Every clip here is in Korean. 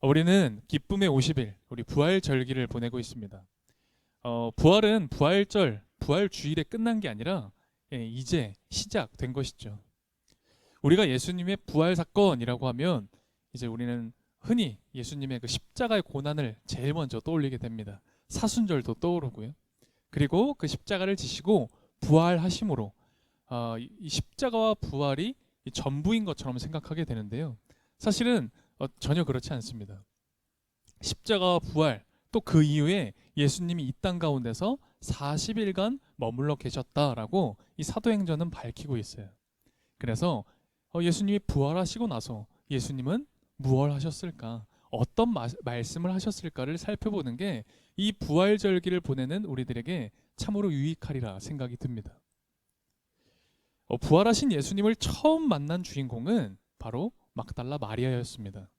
우리는 기쁨의 50일, 우리 부활 절기를 보내고 있습니다. 부활은 부활절, 부활 주일에 끝난 게 아니라 이제 시작된 것이죠. 우리가 예수님의 부활 사건이라고 하면 이제 우리는 흔히 예수님의 그 십자가의 고난을 제일 먼저 떠올리게 됩니다. 사순절도 떠오르고요. 그리고 그 십자가를 지시고 부활하심으로 이 십자가와 부활이 전부인 것처럼 생각하게 되는데요. 사실은 전혀 그렇지 않습니다. 십자가와 부활, 또 그 이후에 예수님이 이 땅 가운데서 40일간 머물러 계셨다라고 이 사도행전은 밝히고 있어요. 그래서 예수님이 부활하시고 나서 예수님은 무엇을 하셨을까? 어떤 말씀을 하셨을까를 살펴보는 게 이 부활절기를 보내는 우리들에게 참으로 유익하리라 생각이 듭니다. 부활하신 예수님을 처음 만난 주인공은 바로 막달라 마리아였습니다.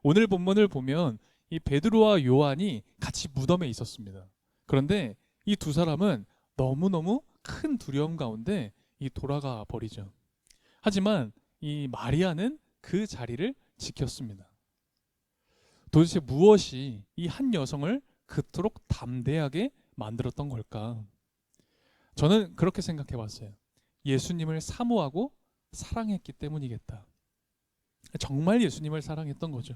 오늘 본문을 보면 이 베드로와 요한이 같이 무덤에 있었습니다. 그런데 이 두 사람은 너무너무 큰 두려움 가운데 돌아가 버리죠. 하지만 이 마리아는 그 자리를 지켰습니다. 도대체 무엇이 이 한 여성을 그토록 담대하게 만들었던 걸까? 저는 그렇게 생각해 봤어요. 예수님을 사모하고 사랑했기 때문이겠다. 정말 예수님을 사랑했던 거죠.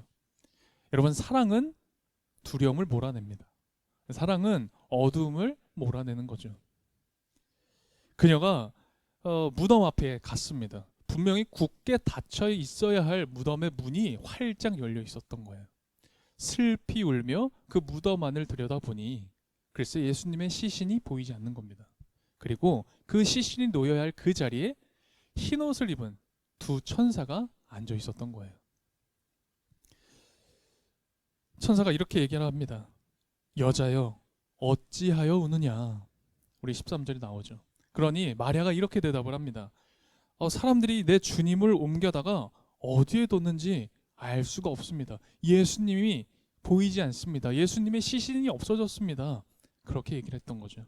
여러분, 사랑은 두려움을 몰아냅니다. 사랑은 어두움을 몰아내는 거죠. 그녀가 무덤 앞에 갔습니다. 분명히 굳게 닫혀 있어야 할 무덤의 문이 활짝 열려 있었던 거예요. 슬피 울며 그 무덤 안을 들여다보니 글쎄 예수님의 시신이 보이지 않는 겁니다. 그리고 그 시신이 놓여야 할 그 자리에 흰 옷을 입은 두 천사가 앉아 있었던 거예요. 천사가 이렇게 얘기를 합니다. 여자여, 어찌하여 우느냐? 우리 13절이 나오죠. 그러니 마리아가 이렇게 대답을 합니다. 사람들이 내 주님을 옮겨다가 어디에 뒀는지 알 수가 없습니다. 예수님이 보이지 않습니다. 예수님의 시신이 없어졌습니다. 그렇게 얘기를 했던 거죠.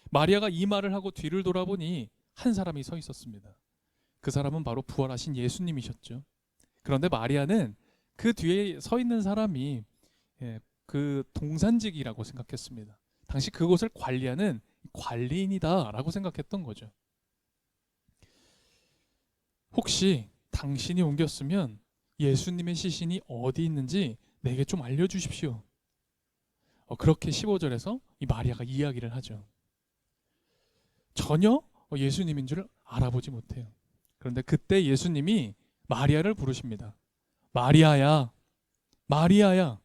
마리아가 이 말을 하고 뒤를 돌아보니 한 사람이 서 있었습니다. 그 사람은 바로 부활하신 예수님이셨죠. 그런데 마리아는 그 뒤에 서 있는 사람이 그 동산직이라고 생각했습니다. 당시 그곳을 관리하는 관리인이다라고 생각했던 거죠. 혹시 당신이 옮겼으면 예수님의 시신이 어디 있는지 내게 좀 알려주십시오. 그렇게 15절에서 이 마리아가 이야기를 하죠. 전혀 예수님인 줄 알아보지 못해요. 그런데 그때 예수님이 마리아를 부르십니다. 마리아야, 마리아야.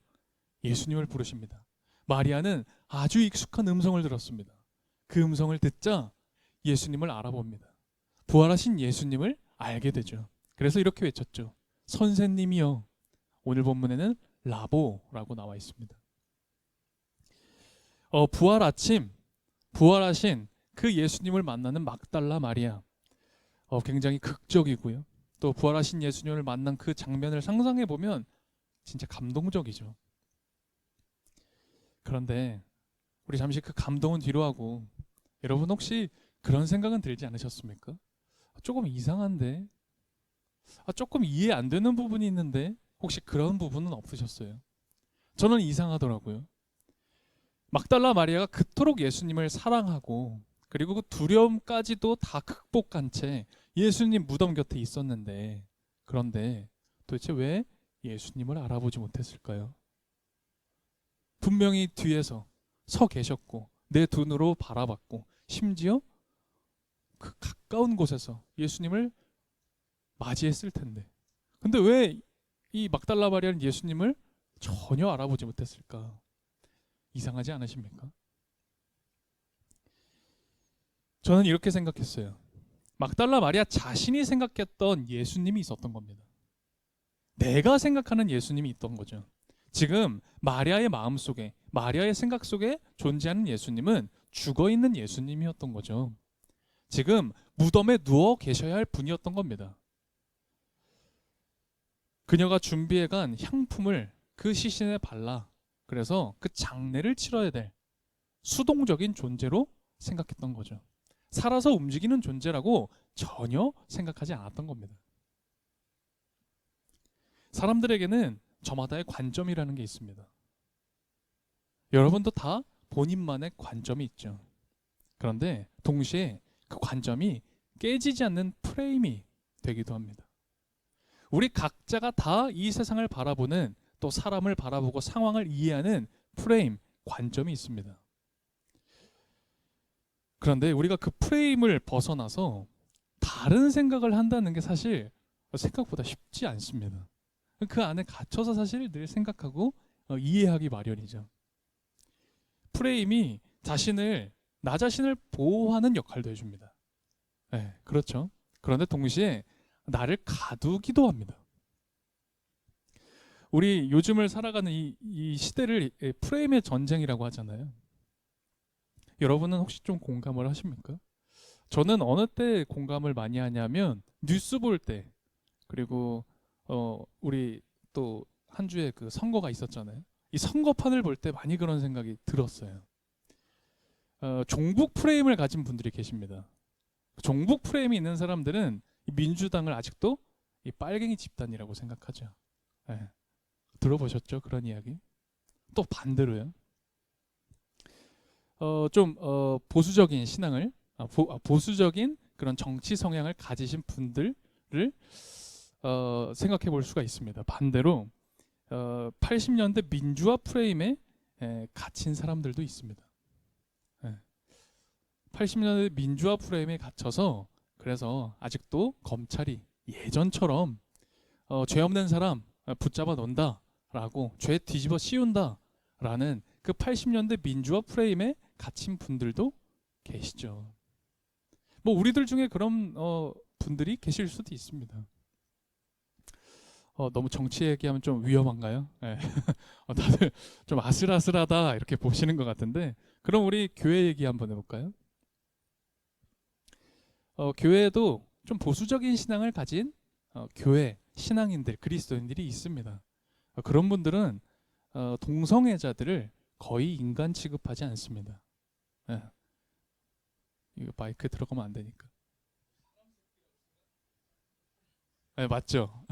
예수님을 부르십니다. 마리아는 아주 익숙한 음성을 들었습니다. 그 음성을 듣자 예수님을 알아봅니다. 부활하신 예수님을 알게 되죠. 그래서 이렇게 외쳤죠. 선생님이여. 오늘 본문에는 라보라고 나와 있습니다. 부활 아침, 부활하신 그 예수님을 만나는 막달라 마리아. 굉장히 극적이고요. 또 부활하신 예수님을 만난 그 장면을 상상해 보면 진짜 감동적이죠. 그런데 우리 잠시 그 감동은 뒤로 하고 여러분 혹시 그런 생각은 들지 않으셨습니까? 조금 이상한데? 조금 이해 안 되는 부분이 있는데 혹시 그런 부분은 없으셨어요? 저는 이상하더라고요. 막달라 마리아가 그토록 예수님을 사랑하고 그리고 그 두려움까지도 다 극복한 채 예수님 무덤 곁에 있었는데 그런데 도대체 왜 예수님을 알아보지 못했을까요? 분명히 뒤에서 서 계셨고 내 눈으로 바라봤고 심지어 그 가까운 곳에서 예수님을 맞이했을 텐데 근데 왜 이 막달라 마리아는 예수님을 전혀 알아보지 못했을까? 이상하지 않으십니까? 저는 이렇게 생각했어요. 막달라 마리아 자신이 생각했던 예수님이 있었던 겁니다. 내가 생각하는 예수님이 있던 거죠. 지금 마리아의 마음속에, 마리아의 생각 속에 존재하는 예수님은 죽어있는 예수님이었던 거죠. 지금 무덤에 누워 계셔야 할 분이었던 겁니다. 그녀가 준비해간 향품을 그 시신에 발라 그래서 그 장례를 치러야 될 수동적인 존재로 생각했던 거죠. 살아서 움직이는 존재라고 전혀 생각하지 않았던 겁니다. 사람들에게는 저마다의 관점이라는 게 있습니다. 여러분도 다 본인만의 관점이 있죠. 그런데 동시에 그 관점이 깨지지 않는 프레임이 되기도 합니다. 우리 각자가 다 이 세상을 바라보는, 또 사람을 바라보고 상황을 이해하는 프레임, 관점이 있습니다. 그런데 우리가 그 프레임을 벗어나서 다른 생각을 한다는 게 사실 생각보다 쉽지 않습니다. 그 안에 갇혀서 사실 늘 생각하고 이해하기 마련이죠. 프레임이 나 자신을 보호하는 역할도 해줍니다. 네, 그렇죠. 그런데 동시에 나를 가두기도 합니다. 우리 요즘을 살아가는 이 시대를 프레임의 전쟁이라고 하잖아요. 여러분은 혹시 좀 공감을 하십니까? 저는 어느 때 공감을 많이 하냐면 뉴스 볼 때, 그리고 우리 또 한 주에 그 선거가 있었잖아요. 이 선거판을 볼 때 많이 그런 생각이 들었어요. 종북 프레임을 가진 분들이 계십니다. 종북 프레임이 있는 사람들은 이 민주당을 아직도 이 빨갱이 집단이라고 생각하죠. 네. 들어보셨죠? 그런 이야기? 또 반대로요. 보수적인 신앙을, 보수적인 그런 정치 성향을 가지신 분들을 생각해 볼 수가 있습니다. 반대로 80년대 민주화 프레임에 갇힌 사람들도 있습니다. 80년대 민주화 프레임에 갇혀서, 그래서 아직도 검찰이 예전처럼 죄 없는 사람 붙잡아 놓는다라고, 죄 뒤집어 씌운다라는 그 80년대 민주화 프레임에 갇힌 분들도 계시죠. 뭐 우리들 중에 그런 분들이 계실 수도 있습니다. 너무 정치 얘기하면 좀 위험한가요? 네. 다들 좀 아슬아슬하다 이렇게 보시는 것 같은데, 그럼 우리 교회 얘기 한번 해볼까요? 교회에도 좀 보수적인 신앙을 가진 교회 신앙인들, 그리스도인들이 있습니다. 그런 분들은 동성애자들을 거의 인간 취급하지 않습니다. 네. 이거 마이크 들어가면 안 되니까. 네, 맞죠?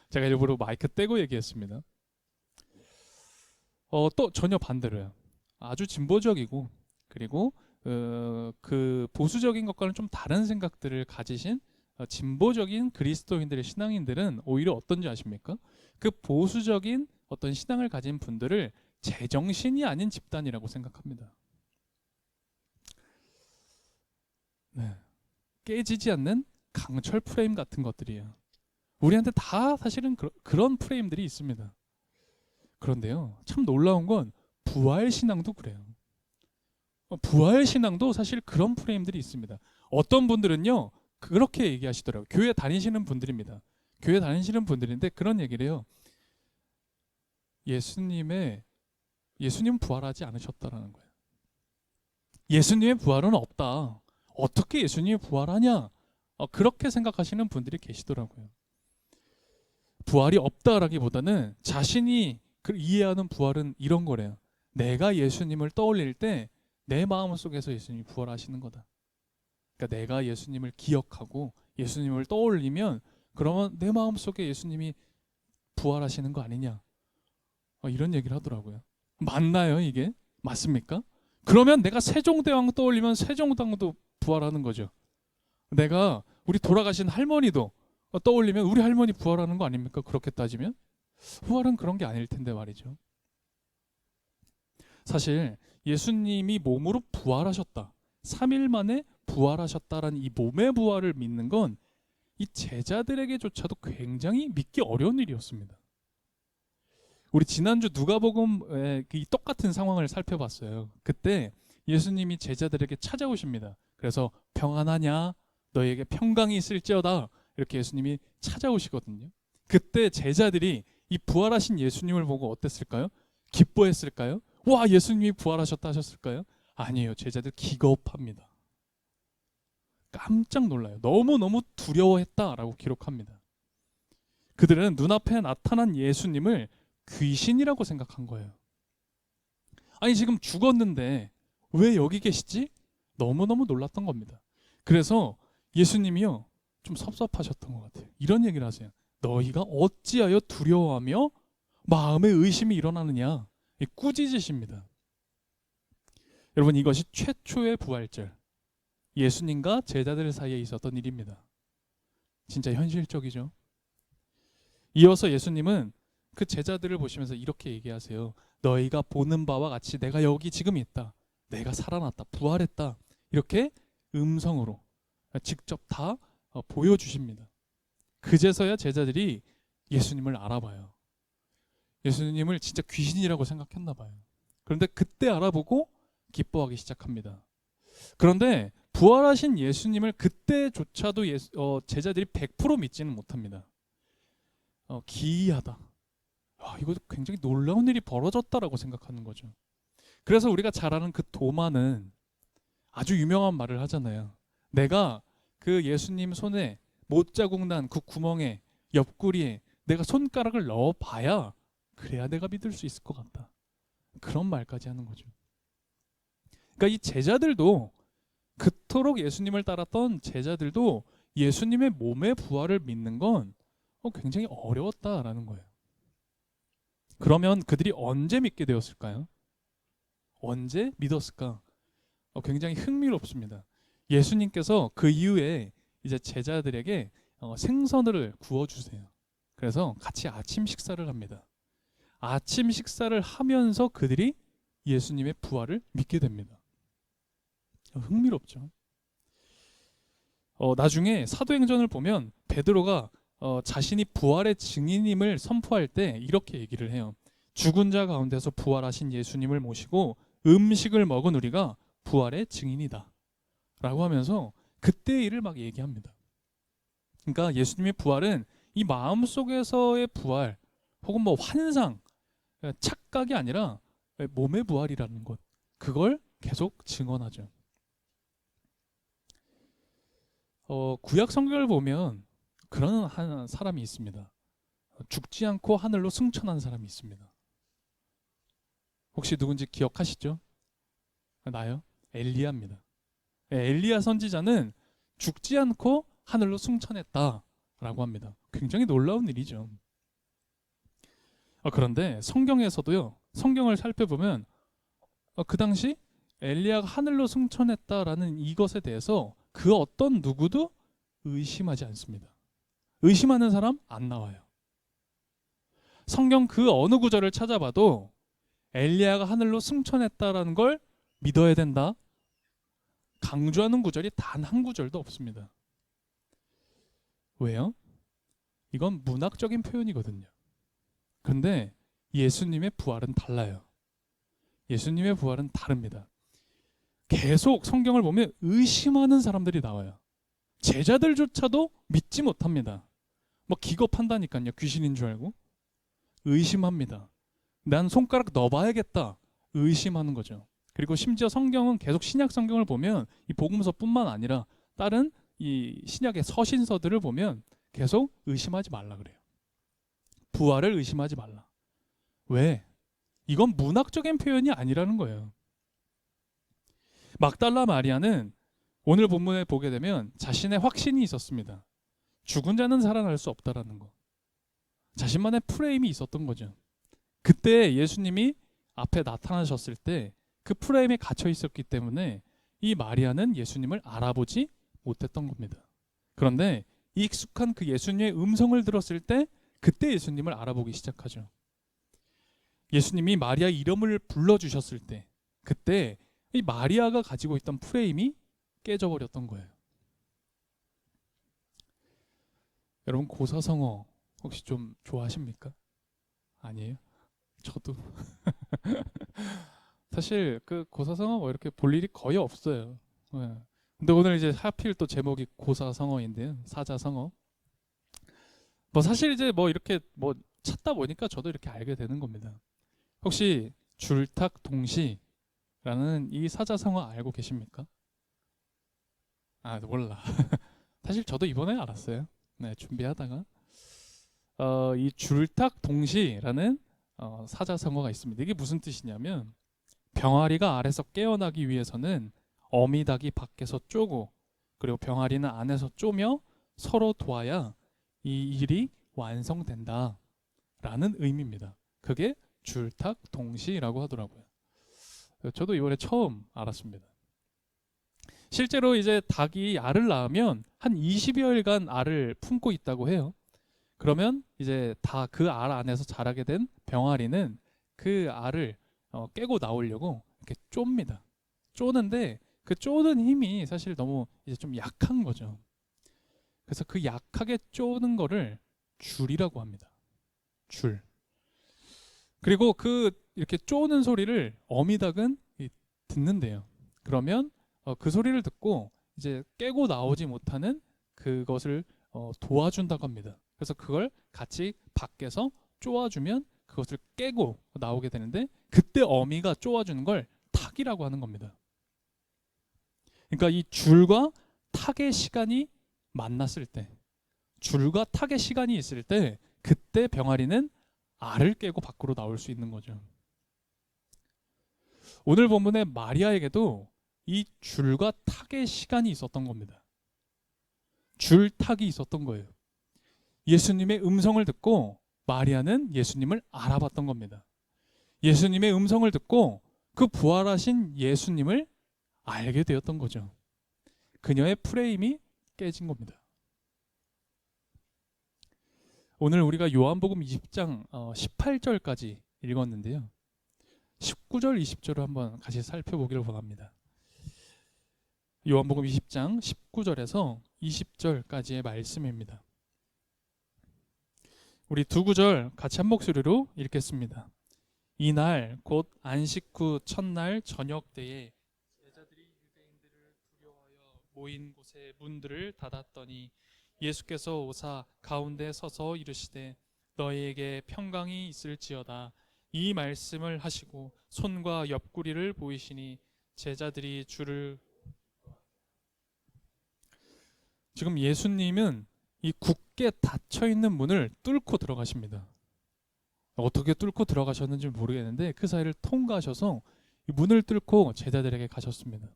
제가 일부러 마이크 떼고 얘기했습니다. 또 전혀 반대로요. 아주 진보적이고, 그리고 그 보수적인 것과는 좀 다른 생각들을 가지신 진보적인 그리스도인들의 신앙인들은 오히려 어떤지 아십니까? 그 보수적인 어떤 신앙을 가진 분들을 제정신이 아닌 집단이라고 생각합니다. 네. 깨지지 않는 강철 프레임 같은 것들이에요. 우리한테 다 사실은 그런 프레임들이 있습니다. 그런데요, 참 놀라운 건 부활 신앙도 그래요. 부활 신앙도 사실 그런 프레임들이 있습니다. 어떤 분들은요, 그렇게 얘기하시더라고요. 교회 다니시는 분들입니다. 교회 다니시는 분들인데 그런 얘기를 해요. 예수님 부활하지 않으셨다라는 거예요. 예수님의 부활은 없다. 어떻게 예수님이 부활하냐? 그렇게 생각하시는 분들이 계시더라고요. 부활이 없다라기보다는 자신이 이해하는 부활은 이런 거래요. 내가 예수님을 떠올릴 때 내 마음속에서 예수님이 부활하시는 거다. 그러니까 내가 예수님을 기억하고 예수님을 떠올리면, 그러면 내 마음속에 예수님이 부활하시는 거 아니냐, 이런 얘기를 하더라고요. 맞나요, 이게? 맞습니까? 그러면 내가 세종대왕 떠올리면 세종대왕도 부활하는 거죠. 내가 우리 돌아가신 할머니도 떠올리면 우리 할머니 부활하는 거 아닙니까? 그렇게 따지면 부활은 그런 게 아닐 텐데 말이죠. 사실 예수님이 몸으로 부활하셨다, 3일 만에 부활하셨다라는 이 몸의 부활을 믿는 건 이 제자들에게조차도 굉장히 믿기 어려운 일이었습니다. 우리 지난주 누가복음의 이 똑같은 상황을 살펴봤어요. 그때 예수님이 제자들에게 찾아오십니다. 그래서 평안하냐, 너에게 평강이 있을지어다, 이렇게 예수님이 찾아오시거든요. 그때 제자들이 이 부활하신 예수님을 보고 어땠을까요? 기뻐했을까요? 와, 예수님이 부활하셨다 하셨을까요? 아니에요. 제자들 기겁합니다. 깜짝 놀라요. 너무너무 두려워했다라고 기록합니다. 그들은 눈앞에 나타난 예수님을 귀신이라고 생각한 거예요. 아니, 지금 죽었는데 왜 여기 계시지? 너무너무 놀랐던 겁니다. 그래서 예수님이요, 좀 섭섭하셨던 것 같아요. 이런 얘기를 하세요. 너희가 어찌하여 두려워하며 마음에 의심이 일어나느냐? 이 꾸짖으십니다. 여러분, 이것이 최초의 부활절, 예수님과 제자들 사이에 있었던 일입니다. 진짜 현실적이죠. 이어서 예수님은 그 제자들을 보시면서 이렇게 얘기하세요. 너희가 보는 바와 같이 내가 여기 지금 있다. 내가 살아났다. 부활했다. 이렇게 음성으로 직접 다 보여주십니다. 그제서야 제자들이 예수님을 알아봐요. 예수님을 진짜 귀신이라고 생각했나 봐요. 그런데 그때 알아보고 기뻐하기 시작합니다. 그런데 부활하신 예수님을 그때조차도 제자들이 100% 믿지는 못합니다. 기이하다. 이거 굉장히 놀라운 일이 벌어졌다라고 생각하는 거죠. 그래서 우리가 잘 아는 그 도마는 아주 유명한 말을 하잖아요. 내가 그 예수님 손에 못자국 난 그 구멍에 옆구리에 내가 손가락을 넣어봐야 그래야 내가 믿을 수 있을 것 같다. 그런 말까지 하는 거죠. 그러니까 이 제자들도, 그토록 예수님을 따랐던 제자들도 예수님의 몸의 부활을 믿는 건 굉장히 어려웠다라는 거예요. 그러면 그들이 언제 믿게 되었을까요? 언제 믿었을까? 굉장히 흥미롭습니다. 예수님께서 그 이후에 이제 제자들에게 생선을 구워주세요. 그래서 같이 아침 식사를 합니다. 아침 식사를 하면서 그들이 예수님의 부활을 믿게 됩니다. 흥미롭죠. 나중에 사도행전을 보면 베드로가 자신이 부활의 증인임을 선포할 때 이렇게 얘기를 해요. 죽은 자 가운데서 부활하신 예수님을 모시고 음식을 먹은 우리가 부활의 증인이다 라고 하면서 그때의 일을 막 얘기합니다. 그러니까 예수님의 부활은 이 마음속에서의 부활 혹은 뭐 환상, 착각이 아니라 몸의 부활이라는 것, 그걸 계속 증언하죠. 구약 성경을 보면 그런 한 사람이 있습니다. 죽지 않고 하늘로 승천한 사람이 있습니다. 혹시 누군지 기억하시죠? 나요? 엘리야입니다. 엘리야 선지자는 죽지 않고 하늘로 승천했다라고 합니다. 굉장히 놀라운 일이죠. 그런데 성경에서도요, 성경을 살펴보면 그 당시 엘리야가 하늘로 승천했다라는 이것에 대해서 그 어떤 누구도 의심하지 않습니다. 의심하는 사람 안 나와요. 성경 그 어느 구절을 찾아봐도 엘리야가 하늘로 승천했다라는 걸 믿어야 된다, 강조하는 구절이 단 한 구절도 없습니다. 왜요? 이건 문학적인 표현이거든요. 그런데 예수님의 부활은 달라요. 예수님의 부활은 다릅니다. 계속 성경을 보면 의심하는 사람들이 나와요. 제자들조차도 믿지 못합니다. 뭐 기겁한다니까요. 귀신인 줄 알고. 의심합니다. 난 손가락 넣어봐야겠다. 의심하는 거죠. 그리고 심지어 성경은 계속 신약 성경을 보면 이 복음서뿐만 아니라 다른 이 신약의 서신서들을 보면 계속 의심하지 말라 그래요. 부활을 의심하지 말라. 왜? 이건 문학적인 표현이 아니라는 거예요. 막달라 마리아는 오늘 본문에 보게 되면 자신의 확신이 있었습니다. 죽은 자는 살아날 수 없다라는 거. 자신만의 프레임이 있었던 거죠. 그때 예수님이 앞에 나타나셨을 때 그 프레임에 갇혀 있었기 때문에 이 마리아는 예수님을 알아보지 못했던 겁니다. 그런데 익숙한 그 예수님의 음성을 들었을 때 그때 예수님을 알아보기 시작하죠. 예수님이 마리아 이름을 불러주셨을 때 그때 이 마리아가 가지고 있던 프레임이 깨져버렸던 거예요. 여러분, 고사성어 혹시 좀 좋아하십니까? 아니에요? 저도 사실 그 고사성어 뭐 이렇게 볼 일이 거의 없어요. 네. 근데 오늘 이제 하필 또 제목이 고사성어인데요. 사자성어. 뭐 사실 이제 뭐 이렇게 뭐 찾다 보니까 저도 이렇게 알게 되는 겁니다. 혹시 줄탁동시라는 이 사자성어 알고 계십니까? 몰라. 사실 저도 이번에 알았어요. 네, 준비하다가 이 줄탁동시라는 사자성어가 있습니다. 이게 무슨 뜻이냐면 병아리가 알에서 깨어나기 위해서는 어미닭이 밖에서 쪼고 그리고 병아리는 안에서 쪼며 서로 도와야 이 일이 완성된다 라는 의미입니다. 그게 줄탁 동시라고 하더라고요. 저도 이번에 처음 알았습니다. 실제로 이제 닭이 알을 낳으면 한 20여일간 알을 품고 있다고 해요. 그러면 이제 다 그 알 안에서 자라게 된 병아리는 그 알을 깨고 나오려고 이렇게 쫍니다. 쪼는데 그 쪼는 힘이 사실 너무 이제 좀 약한 거죠. 그래서 그 약하게 쪼는 거를 줄이라고 합니다. 줄. 그리고 그 이렇게 쪼는 소리를 어미닭은 듣는데요. 그러면 그 소리를 듣고 이제 깨고 나오지 못하는 그것을 도와준다고 합니다. 그래서 그걸 같이 밖에서 쪼아주면 그것을 깨고 나오게 되는데 그때 어미가 쪼아주는 걸 탁이라고 하는 겁니다. 그러니까 이 줄과 탁의 시간이 만났을 때, 줄과 탁의 시간이 있을 때 그때 병아리는 알을 깨고 밖으로 나올 수 있는 거죠. 오늘 본문의 마리아에게도 이 줄과 탁의 시간이 있었던 겁니다. 줄탁이 있었던 거예요. 예수님의 음성을 듣고 마리아는 예수님을 알아봤던 겁니다. 예수님의 음성을 듣고 그 부활하신 예수님을 알게 되었던 거죠. 그녀의 프레임이 깨진 겁니다. 오늘 우리가 요한복음 20장 18절까지 읽었는데요. 19절, 20절을 한번 같이 살펴보기를 원합니다. 요한복음 20장 19절에서 20절까지의 말씀입니다. 우리 두 구절 같이 한 목소리로 읽겠습니다. 이날 곧 안식 후 첫날 저녁 때에 제자들이 유대인들을 두려워하여 모인 곳에 문들을 닫았더니 예수께서 오사 가운데 서서 이르시되 너희에게 평강이 있을지어다. 이 말씀을 하시고 손과 옆구리를 보이시니 제자들이 주를 지금 예수님은 이 굳게 닫혀 있는 문을 뚫고 들어가십니다. 어떻게 뚫고 들어가셨는지 모르겠는데 그 사이를 통과하셔서 이 문을 뚫고 제자들에게 가셨습니다.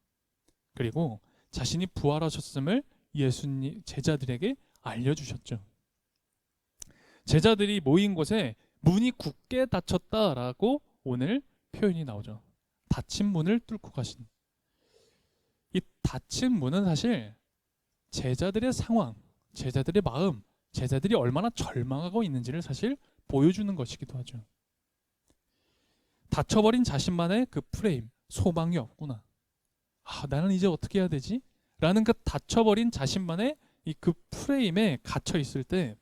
그리고 자신이 부활하셨음을 예수님 제자들에게 알려주셨죠. 제자들이 모인 곳에 문이 굳게 닫혔다라고 오늘 표현이 나오죠. 닫힌 문을 뚫고 가신. 이 닫힌 문은 사실 제자들의 상황, 제자들의 마음, 제자들이 얼마나 절망하고 있는지를 사실 보여주는 것이기도 하죠. 닫혀버린 자신만의 그 프레임, 소망이 없구나. 나는 이제 어떻게 해야 되지? 라는 그 닫혀버린 자신만의 이 그 프레임에 갇혀 있을 때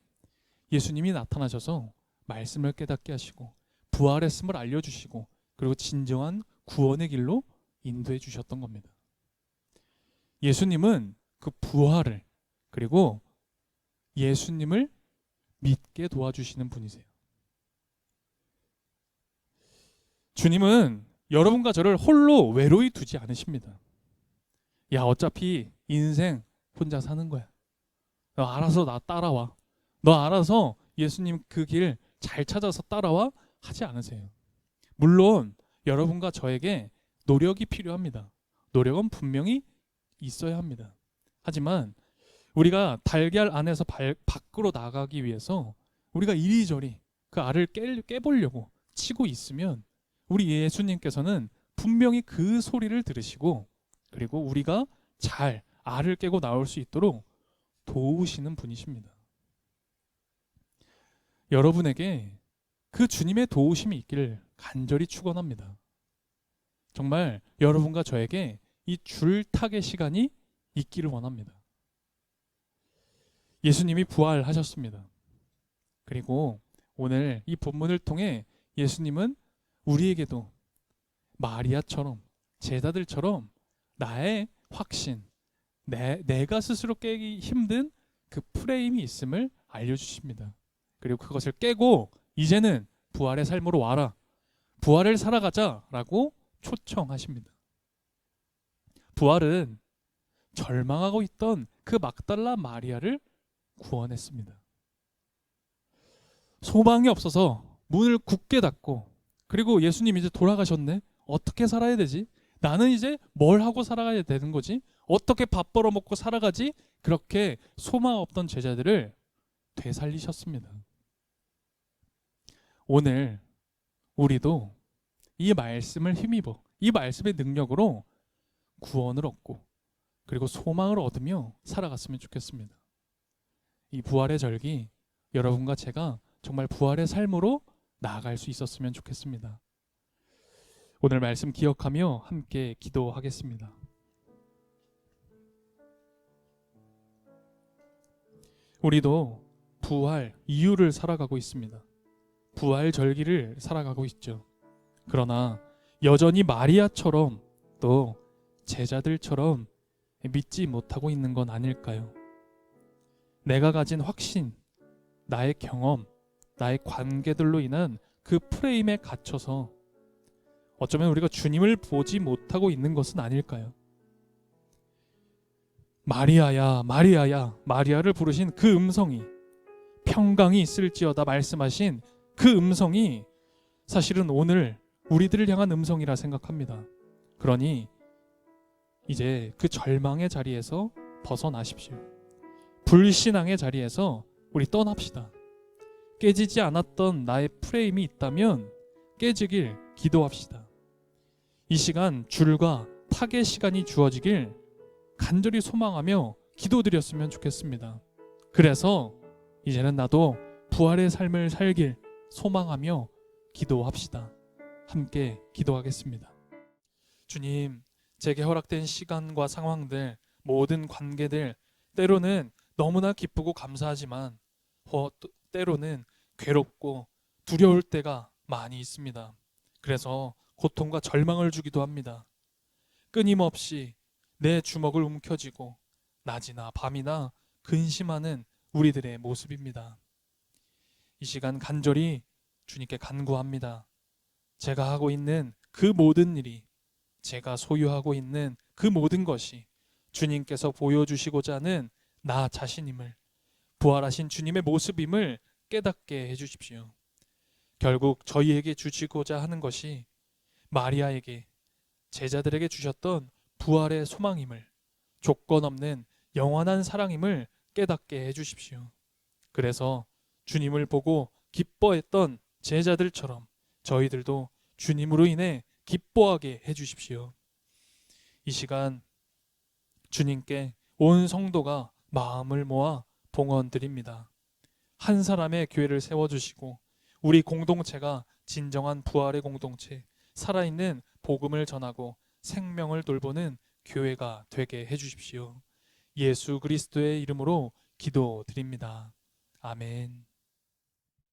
예수님이 나타나셔서 말씀을 깨닫게 하시고 부활했음을 알려주시고 그리고 진정한 구원의 길로 인도해 주셨던 겁니다. 예수님은 그 부활을 그리고 예수님을 믿게 도와주시는 분이세요. 주님은 여러분과 저를 홀로 외로이 두지 않으십니다. 야, 어차피 인생 혼자 사는 거야. 너 알아서 나 따라와. 너 알아서 예수님 그 길 잘 찾아서 따라와 하지 않으세요. 물론 여러분과 저에게 노력이 필요합니다. 노력은 분명히 있어야 합니다. 하지만 우리가 달걀 안에서 밖으로 나가기 위해서 우리가 이리저리 그 알을 깨보려고 치고 있으면 우리 예수님께서는 분명히 그 소리를 들으시고 그리고 우리가 잘 알을 깨고 나올 수 있도록 도우시는 분이십니다. 여러분에게 그 주님의 도우심이 있기를 간절히 축원합니다. 정말 여러분과 저에게 이 줄탁의 시간이 있기를 원합니다. 예수님이 부활하셨습니다. 그리고 오늘 이 본문을 통해 예수님은 우리에게도 마리아처럼 제자들처럼 나의 확신, 내가 스스로 깨기 힘든 그 프레임이 있음을 알려주십니다. 그리고 그것을 깨고 이제는 부활의 삶으로 와라. 부활을 살아가자라고 초청하십니다. 부활은 절망하고 있던 그 막달라 마리아를 구원했습니다. 소망이 없어서 문을 굳게 닫고 그리고 예수님 이제 돌아가셨네. 어떻게 살아야 되지? 나는 이제 뭘 하고 살아가야 되는 거지? 어떻게 밥 벌어먹고 살아가지? 그렇게 소망 없던 제자들을 되살리셨습니다. 오늘 우리도 이 말씀을 힘입어 이 말씀의 능력으로 구원을 얻고 그리고 소망을 얻으며 살아갔으면 좋겠습니다. 이 부활의 절기, 여러분과 제가 정말 부활의 삶으로 나아갈 수 있었으면 좋겠습니다. 오늘 말씀 기억하며 함께 기도하겠습니다. 우리도 부활 이유를 살아가고 있습니다. 부활 절기를 살아가고 있죠. 그러나 여전히 마리아처럼 또 제자들처럼 믿지 못하고 있는 건 아닐까요? 내가 가진 확신, 나의 경험, 나의 관계들로 인한 그 프레임에 갇혀서 어쩌면 우리가 주님을 보지 못하고 있는 것은 아닐까요? 마리아야, 마리아야, 마리아를 부르신 그 음성이, 평강이 있을지어다 말씀하신 그 음성이 사실은 오늘 우리들을 향한 음성이라 생각합니다. 그러니 이제 그 절망의 자리에서 벗어나십시오. 불신앙의 자리에서 우리 떠납시다. 깨지지 않았던 나의 프레임이 있다면 깨지길 기도합시다. 이 시간 줄과 타겟 시간이 주어지길 간절히 소망하며 기도드렸으면 좋겠습니다. 그래서 이제는 나도 부활의 삶을 살길 소망하며 기도합시다. 함께 기도하겠습니다. 주님, 제게 허락된 시간과 상황들, 모든 관계들, 때로는 너무나 기쁘고 감사하지만 때로는 괴롭고 두려울 때가 많이 있습니다. 그래서 고통과 절망을 주기도 합니다. 끊임없이 내 주먹을 움켜쥐고 낮이나 밤이나 근심하는 우리들의 모습입니다. 이 시간 간절히 주님께 간구합니다. 제가 하고 있는 그 모든 일이, 제가 소유하고 있는 그 모든 것이 주님께서 보여주시고자 하는 나 자신임을, 부활하신 주님의 모습임을 깨닫게 해주십시오. 결국 저희에게 주시고자 하는 것이 마리아에게, 제자들에게 주셨던 부활의 소망임을, 조건 없는 영원한 사랑임을 깨닫게 해주십시오. 그래서 주님을 보고 기뻐했던 제자들처럼 저희들도 주님으로 인해 기뻐하게 해주십시오. 이 시간 주님께 온 성도가 마음을 모아 봉헌 드립니다. 한 사람의 교회를 세워주시고 우리 공동체가 진정한 부활의 공동체, 살아있는 복음을 전하고 생명을 돌보는 교회가 되게 해주십시오. 예수 그리스도의 이름으로 기도드립니다. 아멘.